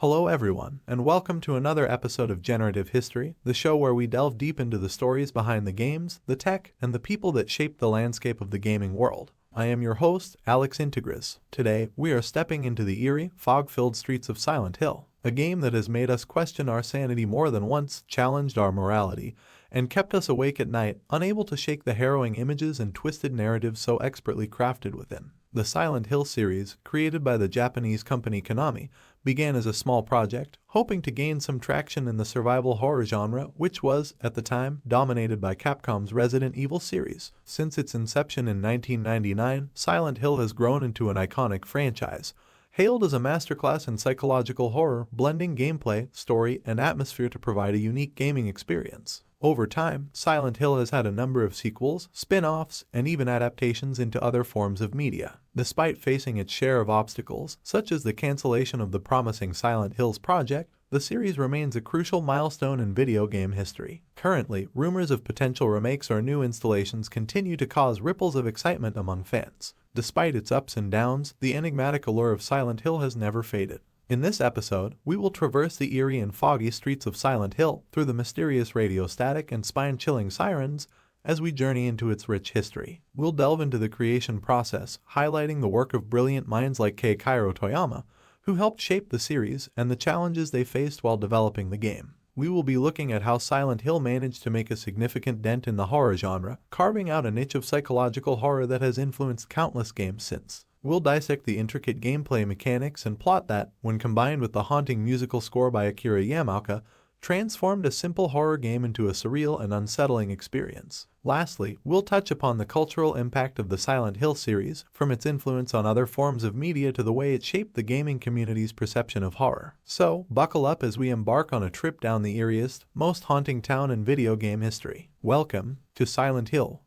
Hello everyone, and welcome to another episode of Generative History, the show where we delve deep into the stories behind the games, the tech, and the people that shape the landscape of the gaming world. I am your host, Alex Integras. Today, we are stepping into the eerie, fog-filled streets of Silent Hill, a game that has made us question our sanity more than once, challenged our morality, and kept us awake at night, unable to shake the harrowing images and twisted narratives so expertly crafted within. The Silent Hill series, created by the Japanese company Konami, began as a small project, hoping to gain some traction in the survival horror genre, which was, at the time, dominated by Capcom's Resident Evil series. Since its inception in 1999, Silent Hill has grown into an iconic franchise, hailed as a masterclass in psychological horror, blending gameplay, story, and atmosphere to provide a unique gaming experience. Over time, Silent Hill has had a number of sequels, spin-offs, and even adaptations into other forms of media. Despite facing its share of obstacles, such as the cancellation of the promising Silent Hills project, the series remains a crucial milestone in video game history. Currently, rumors of potential remakes or new installations continue to cause ripples of excitement among fans. Despite its ups and downs, the enigmatic allure of Silent Hill has never faded. In this episode, we will traverse the eerie and foggy streets of Silent Hill through the mysterious radio static and spine-chilling sirens as we journey into its rich history. We'll delve into the creation process, highlighting the work of brilliant minds like Keikiro Toyama, who helped shape the series, and the challenges they faced while developing the game. We will be looking at how Silent Hill managed to make a significant dent in the horror genre, carving out a niche of psychological horror that has influenced countless games since. We'll dissect the intricate gameplay mechanics and plot that, when combined with the haunting musical score by Akira Yamaoka, transformed a simple horror game into a surreal and unsettling experience. Lastly, we'll touch upon the cultural impact of the Silent Hill series, from its influence on other forms of media to the way it shaped the gaming community's perception of horror. So, buckle up as we embark on a trip down the eeriest, most haunting town in video game history. Welcome to Silent Hill.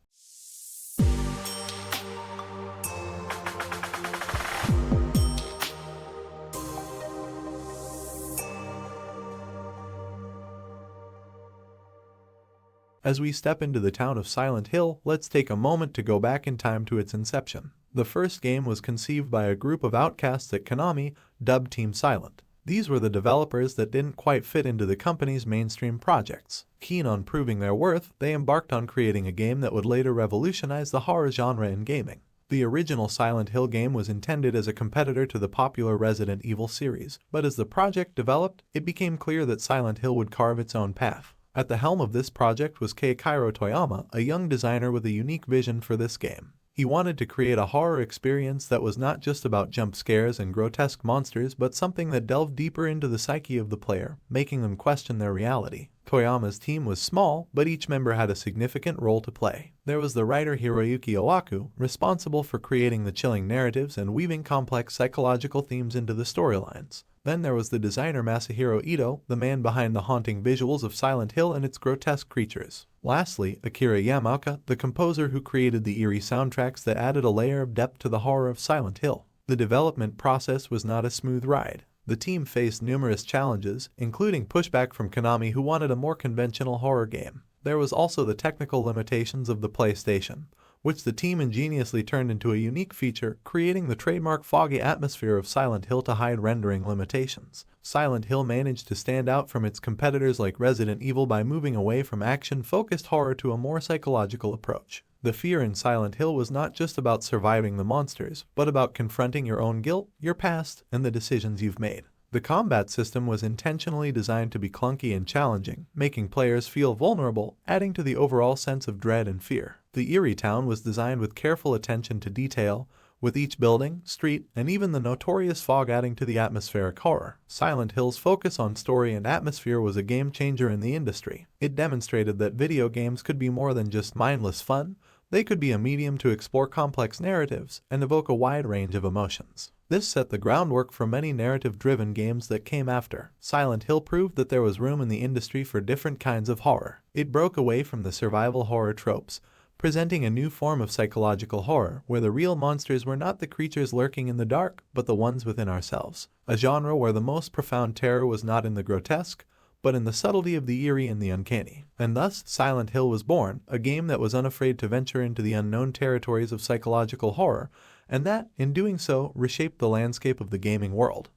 As we step into the town of Silent Hill, let's take a moment to go back in time to its inception. The first game was conceived by a group of outcasts at Konami, dubbed Team Silent. These were the developers that didn't quite fit into the company's mainstream projects. Keen on proving their worth, they embarked on creating a game that would later revolutionize the horror genre in gaming. The original Silent Hill game was intended as a competitor to the popular Resident Evil series, but as the project developed, it became clear that Silent Hill would carve its own path. At the helm of this project was Keikiro Toyama, a young designer with a unique vision for this game. He wanted to create a horror experience that was not just about jump scares and grotesque monsters, but something that delved deeper into the psyche of the player, making them question their reality. Toyama's team was small, but each member had a significant role to play. There was the writer Hiroyuki Owaku, responsible for creating the chilling narratives and weaving complex psychological themes into the storylines. Then there was the designer Masahiro Ito, the man behind the haunting visuals of Silent Hill and its grotesque creatures. Lastly, Akira Yamaoka, the composer who created the eerie soundtracks that added a layer of depth to the horror of Silent Hill. The development process was not a smooth ride. The team faced numerous challenges, including pushback from Konami, who wanted a more conventional horror game. There was also the technical limitations of the PlayStation, which the team ingeniously turned into a unique feature, creating the trademark foggy atmosphere of Silent Hill to hide rendering limitations. Silent Hill managed to stand out from its competitors like Resident Evil by moving away from action-focused horror to a more psychological approach. The fear in Silent Hill was not just about surviving the monsters, but about confronting your own guilt, your past, and the decisions you've made. The combat system was intentionally designed to be clunky and challenging, making players feel vulnerable, adding to the overall sense of dread and fear. The eerie town was designed with careful attention to detail, with each building, street, and even the notorious fog adding to the atmospheric horror. Silent Hill's focus on story and atmosphere was a game-changer in the industry. It demonstrated that video games could be more than just mindless fun. They could be a medium to explore complex narratives and evoke a wide range of emotions. This set the groundwork for many narrative-driven games that came after. Silent Hill proved that there was room in the industry for different kinds of horror. It broke away from the survival horror tropes, presenting a new form of psychological horror where the real monsters were not the creatures lurking in the dark, but the ones within ourselves. A genre where the most profound terror was not in the grotesque, but in the subtlety of the eerie and the uncanny. And thus, Silent Hill was born, a game that was unafraid to venture into the unknown territories of psychological horror, and that, in doing so, reshaped the landscape of the gaming world.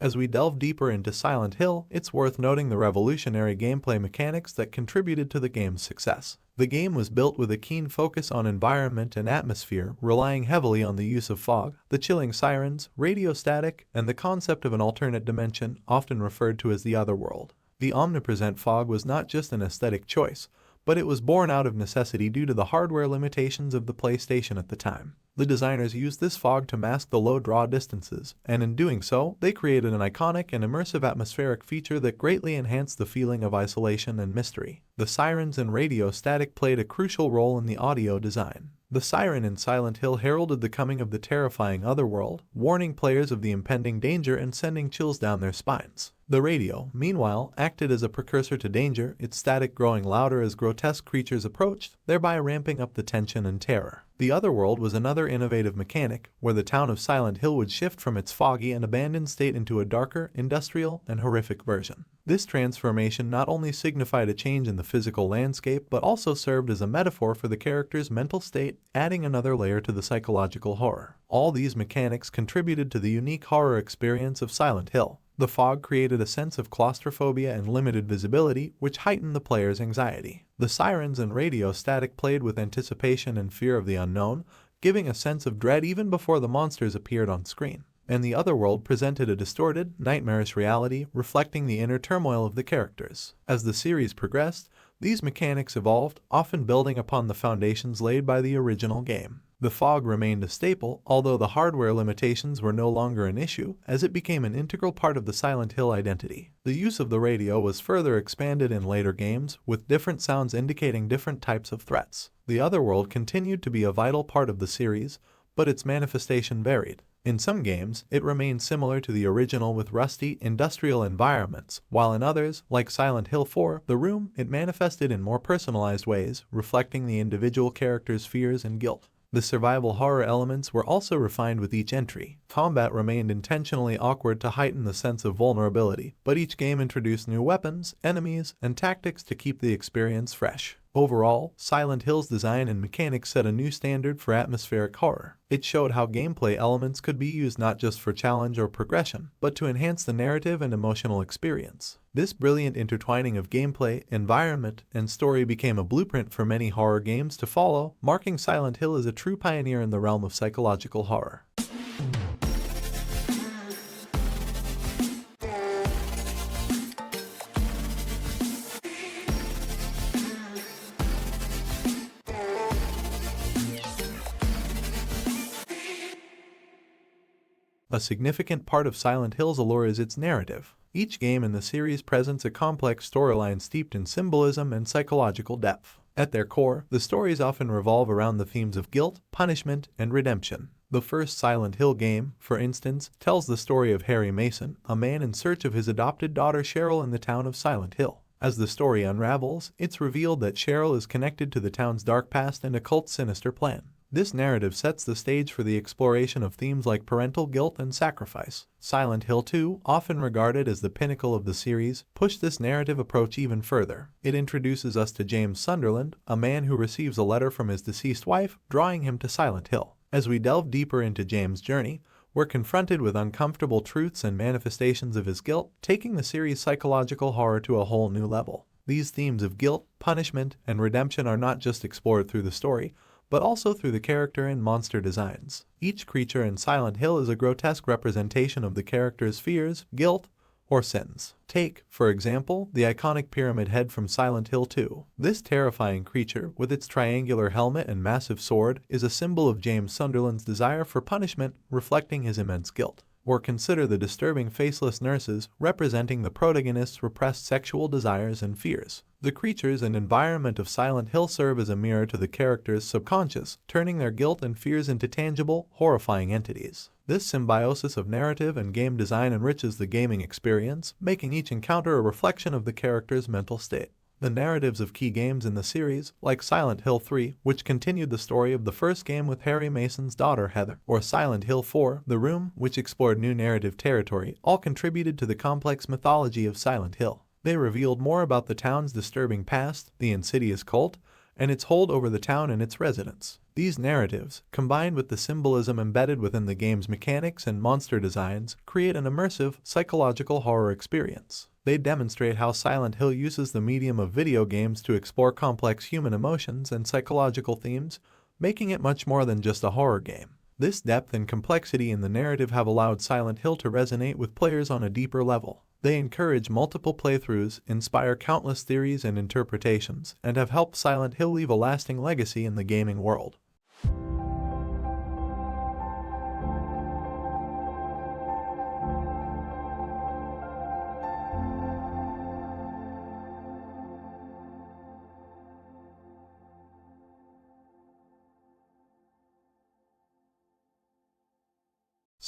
As we delve deeper into Silent Hill, it's worth noting the revolutionary gameplay mechanics that contributed to the game's success. The game was built with a keen focus on environment and atmosphere, relying heavily on the use of fog, the chilling sirens, radio static, and the concept of an alternate dimension, often referred to as the otherworld. The omnipresent fog was not just an aesthetic choice, but it was born out of necessity due to the hardware limitations of the PlayStation at the time. The designers used this fog to mask the low draw distances, and in doing so, they created an iconic and immersive atmospheric feature that greatly enhanced the feeling of isolation and mystery. The sirens and radio static played a crucial role in the audio design. The siren in Silent Hill heralded the coming of the terrifying otherworld, warning players of the impending danger and sending chills down their spines. The radio, meanwhile, acted as a precursor to danger, its static growing louder as grotesque creatures approached, thereby ramping up the tension and terror. The otherworld was another innovative mechanic, where the town of Silent Hill would shift from its foggy and abandoned state into a darker, industrial, and horrific version. This transformation not only signified a change in the physical landscape, but also served as a metaphor for the character's mental state, adding another layer to the psychological horror. All these mechanics contributed to the unique horror experience of Silent Hill. The fog created a sense of claustrophobia and limited visibility, which heightened the player's anxiety. The sirens and radio static played with anticipation and fear of the unknown, giving a sense of dread even before the monsters appeared on screen. And the otherworld presented a distorted, nightmarish reality, reflecting the inner turmoil of the characters. As the series progressed, these mechanics evolved, often building upon the foundations laid by the original game. The fog remained a staple, although the hardware limitations were no longer an issue, as it became an integral part of the Silent Hill identity. The use of the radio was further expanded in later games, with different sounds indicating different types of threats. The otherworld continued to be a vital part of the series, but its manifestation varied. In some games, it remained similar to the original with rusty, industrial environments, while in others, like Silent Hill 4, The Room, it manifested in more personalized ways, reflecting the individual character's fears and guilt. The survival horror elements were also refined with each entry. Combat remained intentionally awkward to heighten the sense of vulnerability, but each game introduced new weapons, enemies, and tactics to keep the experience fresh. Overall, Silent Hill's design and mechanics set a new standard for atmospheric horror. It showed how gameplay elements could be used not just for challenge or progression, but to enhance the narrative and emotional experience. This brilliant intertwining of gameplay, environment, and story became a blueprint for many horror games to follow, marking Silent Hill as a true pioneer in the realm of psychological horror. A significant part of Silent Hill's allure is its narrative. Each game in the series presents a complex storyline steeped in symbolism and psychological depth. At their core, the stories often revolve around the themes of guilt, punishment, and redemption. The first Silent Hill game, for instance, tells the story of Harry Mason, a man in search of his adopted daughter Cheryl in the town of Silent Hill. As the story unravels, it's revealed that Cheryl is connected to the town's dark past and a cult's sinister plan. This narrative sets the stage for the exploration of themes like parental guilt and sacrifice. Silent Hill 2, often regarded as the pinnacle of the series, pushed this narrative approach even further. It introduces us to James Sunderland, a man who receives a letter from his deceased wife, drawing him to Silent Hill. As we delve deeper into James' journey, we're confronted with uncomfortable truths and manifestations of his guilt, taking the series' psychological horror to a whole new level. These themes of guilt, punishment, and redemption are not just explored through the story, but also through the character and monster designs. Each creature in Silent Hill is a grotesque representation of the character's fears, guilt, or sins. Take, for example, the iconic pyramid head from Silent Hill 2. This terrifying creature, with its triangular helmet and massive sword, is a symbol of James Sunderland's desire for punishment, reflecting his immense guilt. Or consider the disturbing faceless nurses, representing the protagonist's repressed sexual desires and fears. The creatures and environment of Silent Hill serve as a mirror to the character's subconscious, turning their guilt and fears into tangible, horrifying entities. This symbiosis of narrative and game design enriches the gaming experience, making each encounter a reflection of the character's mental state. The narratives of key games in the series, like Silent Hill 3, which continued the story of the first game with Harry Mason's daughter Heather, or Silent Hill 4, The Room, which explored new narrative territory, all contributed to the complex mythology of Silent Hill. They revealed more about the town's disturbing past, the insidious cult, and its hold over the town and its residents. These narratives, combined with the symbolism embedded within the game's mechanics and monster designs, create an immersive, psychological horror experience. They demonstrate how Silent Hill uses the medium of video games to explore complex human emotions and psychological themes, making it much more than just a horror game. This depth and complexity in the narrative have allowed Silent Hill to resonate with players on a deeper level. They encourage multiple playthroughs, inspire countless theories and interpretations, and have helped Silent Hill leave a lasting legacy in the gaming world.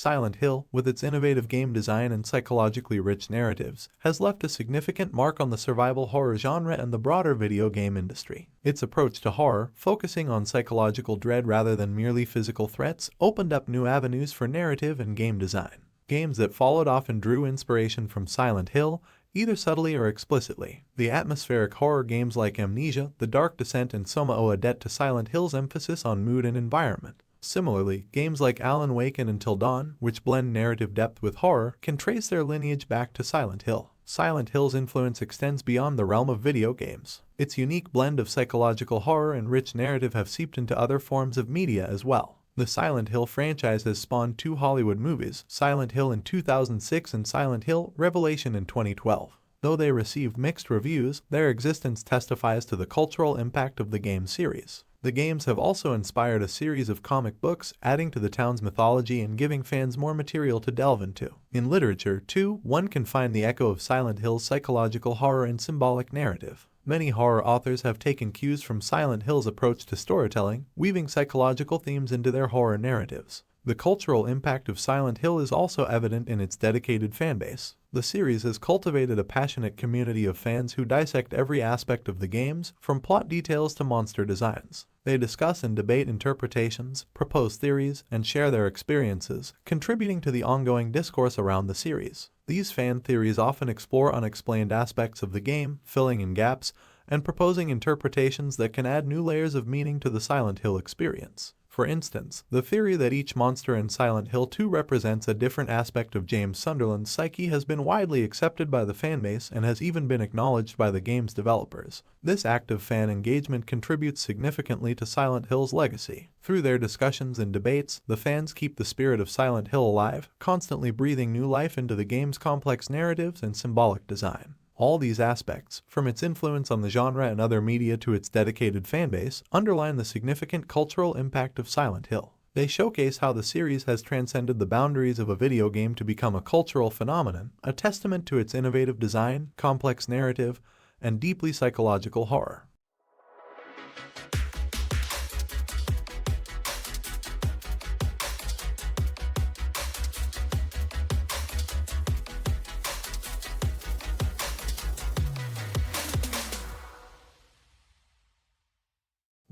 Silent Hill, with its innovative game design and psychologically rich narratives, has left a significant mark on the survival horror genre and the broader video game industry. Its approach to horror, focusing on psychological dread rather than merely physical threats, opened up new avenues for narrative and game design. Games that followed often drew inspiration from Silent Hill, either subtly or explicitly. The atmospheric horror games like Amnesia, The Dark Descent, and Soma owe a debt to Silent Hill's emphasis on mood and environment. Similarly, games like Alan Wake and Until Dawn, which blend narrative depth with horror, can trace their lineage back to Silent Hill. Silent Hill's influence extends beyond the realm of video games. Its unique blend of psychological horror and rich narrative have seeped into other forms of media as well. The Silent Hill franchise has spawned two Hollywood movies, Silent Hill in 2006 and Silent Hill: Revelation in 2012. Though they received mixed reviews, their existence testifies to the cultural impact of the game series. The games have also inspired a series of comic books, adding to the town's mythology and giving fans more material to delve into. In literature, too, one can find the echo of Silent Hill's psychological horror and symbolic narrative. Many horror authors have taken cues from Silent Hill's approach to storytelling, weaving psychological themes into their horror narratives. The cultural impact of Silent Hill is also evident in its dedicated fanbase. The series has cultivated a passionate community of fans who dissect every aspect of the games, from plot details to monster designs. They discuss and debate interpretations, propose theories, and share their experiences, contributing to the ongoing discourse around the series. These fan theories often explore unexplained aspects of the game, filling in gaps, and proposing interpretations that can add new layers of meaning to the Silent Hill experience. For instance, the theory that each monster in Silent Hill 2 represents a different aspect of James Sunderland's psyche has been widely accepted by the fanbase and has even been acknowledged by the game's developers. This active fan engagement contributes significantly to Silent Hill's legacy. Through their discussions and debates, the fans keep the spirit of Silent Hill alive, constantly breathing new life into the game's complex narratives and symbolic design. All these aspects, from its influence on the genre and other media to its dedicated fanbase, underline the significant cultural impact of Silent Hill. They showcase how the series has transcended the boundaries of a video game to become a cultural phenomenon, a testament to its innovative design, complex narrative, and deeply psychological horror.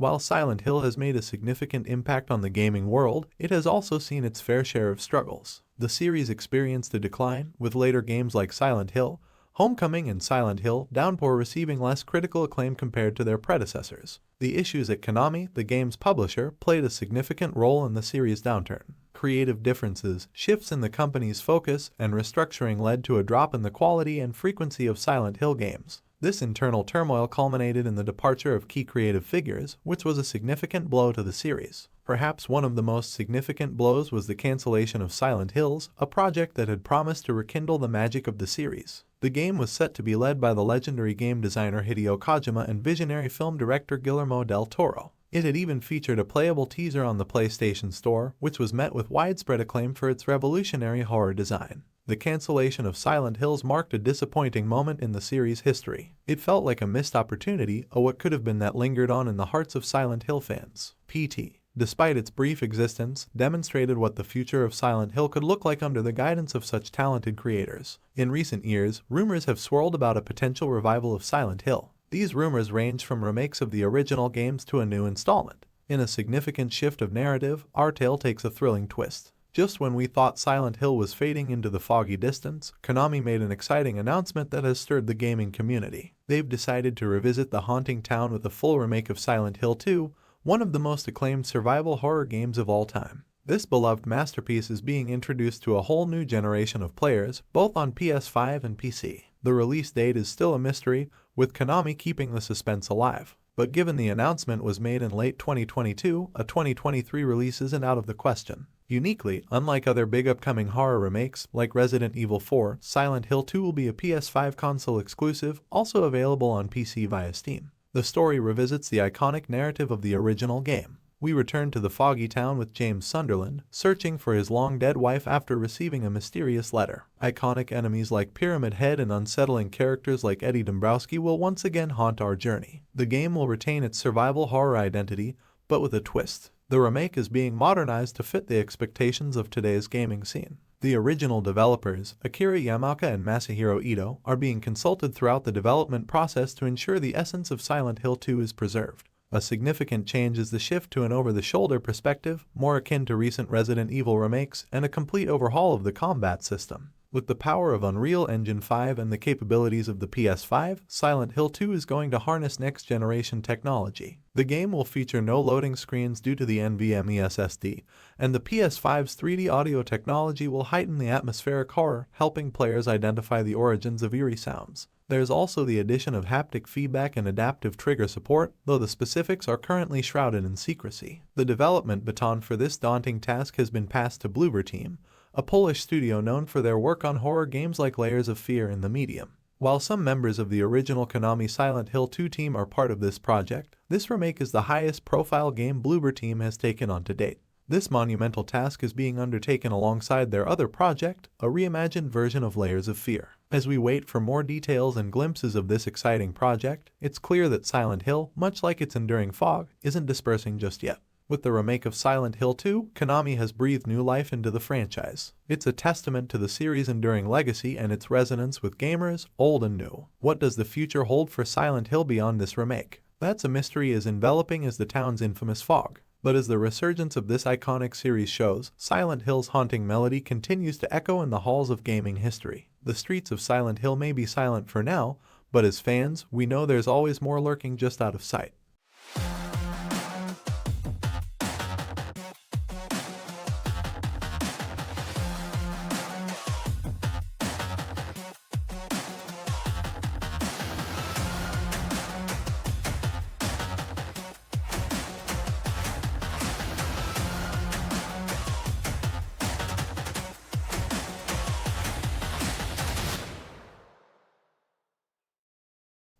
While Silent Hill has made a significant impact on the gaming world, it has also seen its fair share of struggles. The series experienced a decline, with later games like Silent Hill, Homecoming, and Silent Hill: Downpour receiving less critical acclaim compared to their predecessors. The issues at Konami, the game's publisher, played a significant role in the series' downturn. Creative differences, shifts in the company's focus, and restructuring led to a drop in the quality and frequency of Silent Hill games. This internal turmoil culminated in the departure of key creative figures, which was a significant blow to the series. Perhaps one of the most significant blows was the cancellation of Silent Hills, a project that had promised to rekindle the magic of the series. The game was set to be led by the legendary game designer Hideo Kojima and visionary film director Guillermo del Toro. It had even featured a playable teaser on the PlayStation Store, which was met with widespread acclaim for its revolutionary horror design. The cancellation of Silent Hills marked a disappointing moment in the series' history. It felt like a missed opportunity, a what could have been that lingered on in the hearts of Silent Hill fans. PT, despite its brief existence, demonstrated what the future of Silent Hill could look like under the guidance of such talented creators. In recent years, rumors have swirled about a potential revival of Silent Hill. These rumors range from remakes of the original games to a new installment. In a significant shift of narrative, our tale takes a thrilling twist. Just when we thought Silent Hill was fading into the foggy distance, Konami made an exciting announcement that has stirred the gaming community. They've decided to revisit the haunting town with a full remake of Silent Hill 2, one of the most acclaimed survival horror games of all time. This beloved masterpiece is being introduced to a whole new generation of players, both on PS5 and PC. The release date is still a mystery, with Konami keeping the suspense alive. But given the announcement was made in late 2022, a 2023 release isn't out of the question. Uniquely, unlike other big upcoming horror remakes like Resident Evil 4, Silent Hill 2 will be a PS5 console exclusive, also available on PC via Steam. The story revisits the iconic narrative of the original game. We return to the foggy town with James Sunderland, searching for his long-dead wife after receiving a mysterious letter. Iconic enemies like Pyramid Head and unsettling characters like Eddie Dombrowski will once again haunt our journey. The game will retain its survival horror identity, but with a twist. The remake is being modernized to fit the expectations of today's gaming scene. The original developers, Akira Yamaoka and Masahiro Ito, are being consulted throughout the development process to ensure the essence of Silent Hill 2 is preserved. A significant change is the shift to an over-the-shoulder perspective, more akin to recent Resident Evil remakes, and a complete overhaul of the combat system. With the power of Unreal Engine 5 and the capabilities of the PS5, Silent Hill 2 is going to harness next-generation technology. The game will feature no loading screens due to the NVMe SSD, and the PS5's 3D audio technology will heighten the atmospheric horror, helping players identify the origins of eerie sounds. There's also the addition of haptic feedback and adaptive trigger support, though the specifics are currently shrouded in secrecy. The development baton for this daunting task has been passed to Bloober Team, a Polish studio known for their work on horror games like Layers of Fear and The Medium. While some members of the original Konami Silent Hill 2 team are part of this project, this remake is the highest profile game Bloober Team has taken on to date. This monumental task is being undertaken alongside their other project, a reimagined version of Layers of Fear. As we wait for more details and glimpses of this exciting project, it's clear that Silent Hill, much like its enduring fog, isn't dispersing just yet. With the remake of Silent Hill 2, Konami has breathed new life into the franchise. It's a testament to the series' enduring legacy and its resonance with gamers, old and new. What does the future hold for Silent Hill beyond this remake? That's a mystery as enveloping as the town's infamous fog. But as the resurgence of this iconic series shows, Silent Hill's haunting melody continues to echo in the halls of gaming history. The streets of Silent Hill may be silent for now, but as fans, we know there's always more lurking just out of sight.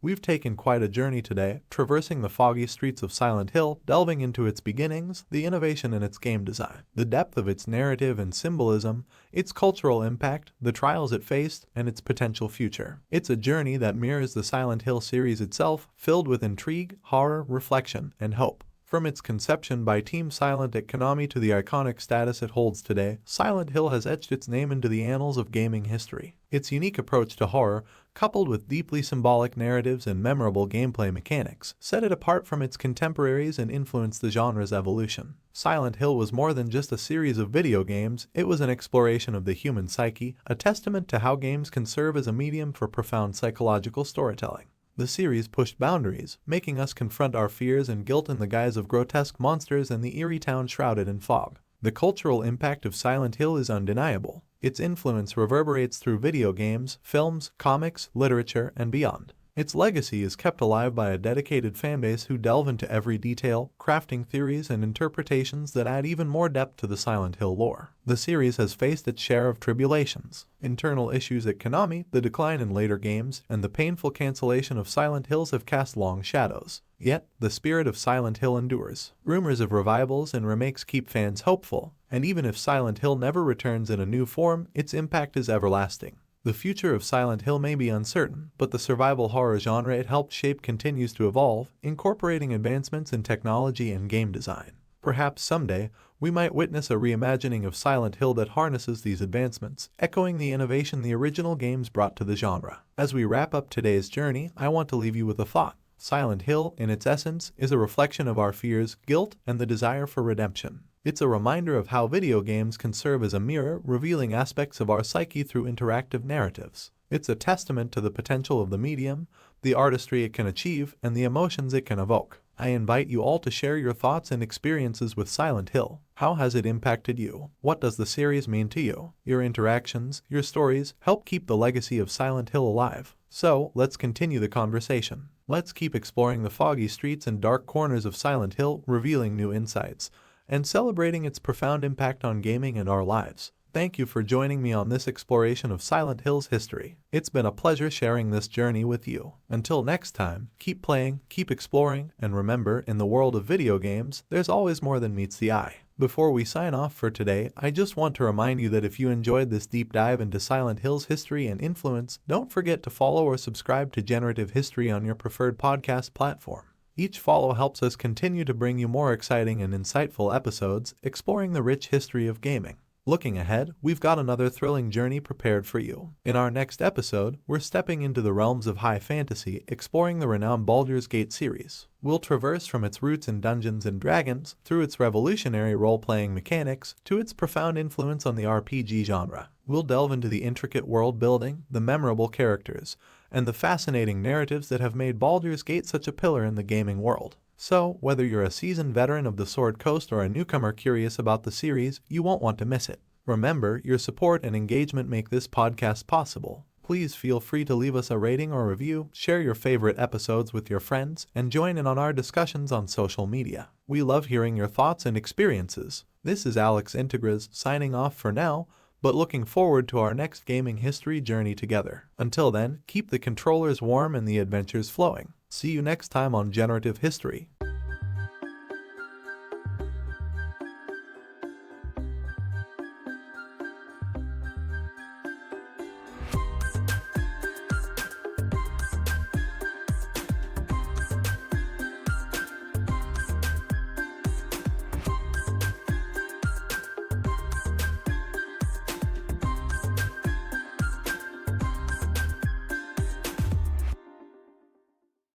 We've taken quite a journey today, traversing the foggy streets of Silent Hill, delving into its beginnings, the innovation in its game design, the depth of its narrative and symbolism, its cultural impact, the trials it faced, and its potential future. It's a journey that mirrors the Silent Hill series itself, filled with intrigue, horror, reflection, and hope. From its conception by Team Silent at Konami to the iconic status it holds today, Silent Hill has etched its name into the annals of gaming history. Its unique approach to horror, coupled with deeply symbolic narratives and memorable gameplay mechanics, set it apart from its contemporaries and influenced the genre's evolution. Silent Hill was more than just a series of video games, it was an exploration of the human psyche, a testament to how games can serve as a medium for profound psychological storytelling. The series pushed boundaries, making us confront our fears and guilt in the guise of grotesque monsters and the eerie town shrouded in fog. The cultural impact of Silent Hill is undeniable. Its influence reverberates through video games, films, comics, literature, and beyond. Its legacy is kept alive by a dedicated fanbase who delve into every detail, crafting theories and interpretations that add even more depth to the Silent Hill lore. The series has faced its share of tribulations. Internal issues at Konami, the decline in later games, and the painful cancellation of Silent Hills have cast long shadows. Yet, the spirit of Silent Hill endures. Rumors of revivals and remakes keep fans hopeful, and even if Silent Hill never returns in a new form, its impact is everlasting. The future of Silent Hill may be uncertain, but the survival horror genre it helped shape continues to evolve, incorporating advancements in technology and game design. Perhaps someday, we might witness a reimagining of Silent Hill that harnesses these advancements, echoing the innovation the original games brought to the genre. As we wrap up today's journey, I want to leave you with a thought. Silent Hill, in its essence, is a reflection of our fears, guilt, and the desire for redemption. It's a reminder of how video games can serve as a mirror, revealing aspects of our psyche through interactive narratives. It's a testament to the potential of the medium, the artistry it can achieve, and the emotions it can evoke. I invite you all to share your thoughts and experiences with Silent Hill. How has it impacted you? What does the series mean to you? Your interactions, your stories, help keep the legacy of Silent Hill alive. So, let's continue the conversation. Let's keep exploring the foggy streets and dark corners of Silent Hill, revealing new insights, and celebrating its profound impact on gaming and our lives. Thank you for joining me on this exploration of Silent Hill's history. It's been a pleasure sharing this journey with you. Until next time, keep playing, keep exploring, and remember, in the world of video games, there's always more than meets the eye. Before we sign off for today, I just want to remind you that if you enjoyed this deep dive into Silent Hill's history and influence, don't forget to follow or subscribe to Generative History on your preferred podcast platform. Each follow helps us continue to bring you more exciting and insightful episodes, exploring the rich history of gaming. Looking ahead, we've got another thrilling journey prepared for you. In our next episode, we're stepping into the realms of high fantasy, exploring the renowned Baldur's Gate series. We'll traverse from its roots in Dungeons & Dragons, through its revolutionary role-playing mechanics, to its profound influence on the RPG genre. We'll delve into the intricate world building, the memorable characters, and the fascinating narratives that have made Baldur's Gate such a pillar in the gaming world. So, whether you're a seasoned veteran of the Sword Coast or a newcomer curious about the series, you won't want to miss it. Remember, your support and engagement make this podcast possible. Please feel free to leave us a rating or review, share your favorite episodes with your friends, and join in on our discussions on social media. We love hearing your thoughts and experiences. This is Alex Integras signing off for now, but looking forward to our next gaming history journey together. Until then, keep the controllers warm and the adventures flowing. See you next time on Generative History.